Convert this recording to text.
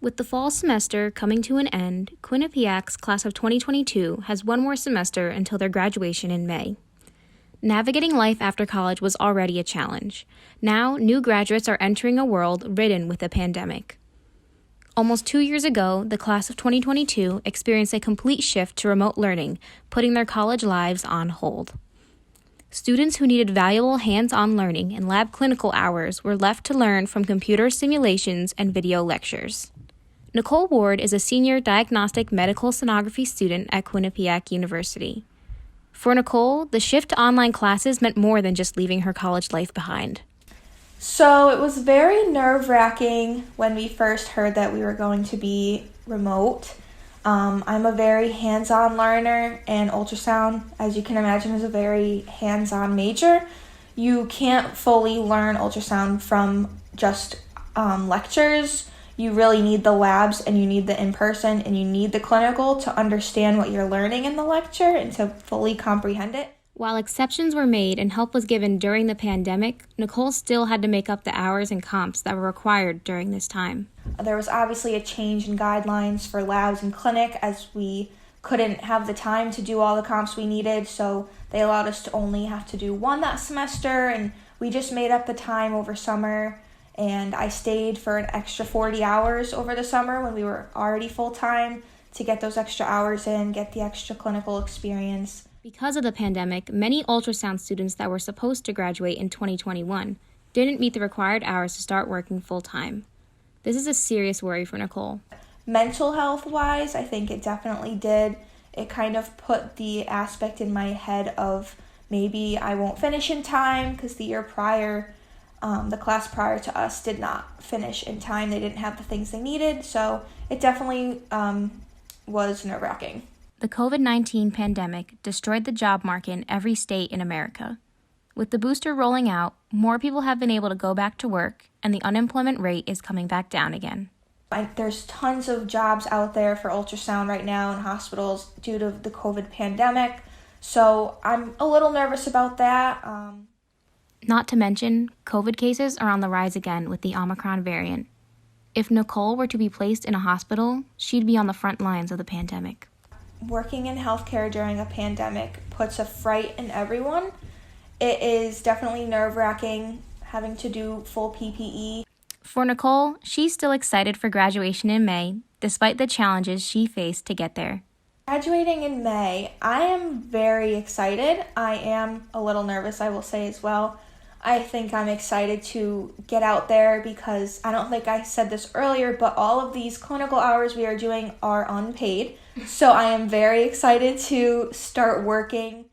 With the fall semester coming to an end, Quinnipiac's class of 2022 has one more semester until their graduation in May. Navigating life after college was already a challenge. Now, new graduates are entering a world ridden with a pandemic. Almost 2 years ago, the class of 2022 experienced a complete shift to remote learning, putting their college lives on hold. Students who needed valuable hands-on learning and lab clinical hours were left to learn from computer simulations and video lectures. Nicole Ward is a senior diagnostic medical sonography student at Quinnipiac University. For Nicole, the shift to online classes meant more than just leaving her college life behind. So it was very nerve-wracking when we first heard that we were going to be remote. I'm a very hands-on learner, and ultrasound, as you can imagine, is a very hands-on major. You can't fully learn ultrasound from just lectures. You really need the labs, and you need the in-person, and you need the clinical to understand what you're learning in the lecture and to fully comprehend it. While exceptions were made and help was given during the pandemic, Nicole still had to make up the hours and comps that were required during this time. There was obviously a change in guidelines for labs and clinic as we couldn't have the time to do all the comps we needed, so they allowed us to only have to do one that semester, and we just made up the time over summer. And I stayed for an extra 40 hours over the summer when we were already full-time to get those extra hours in, get the extra clinical experience. Because of the pandemic, many ultrasound students that were supposed to graduate in 2021 didn't meet the required hours to start working full-time. This is a serious worry for Nicole. Mental health-wise, I think it definitely did. It kind of put the aspect in my head of maybe I won't finish in time because the year prior, the class prior to us did not finish in time. They didn't have the things they needed, so it definitely was nerve-wracking. The COVID-19 pandemic destroyed the job market in every state in America. With the booster rolling out, more people have been able to go back to work, and the unemployment rate is coming back down again. There's tons of jobs out there for ultrasound right now in hospitals due to the COVID pandemic, so I'm a little nervous about that. Not to mention, COVID cases are on the rise again with the Omicron variant. If Nicole were to be placed in a hospital, she'd be on the front lines of the pandemic. Working in healthcare during a pandemic puts a fright in everyone. It is definitely nerve-wracking having to do full PPE. For Nicole, she's still excited for graduation in May, despite the challenges she faced to get there. Graduating in May, I am very excited. I am a little nervous, I will say as well. I think I'm excited to get out there because I don't think I said this earlier, but all of these clinical hours we are doing are unpaid. So I am very excited to start working.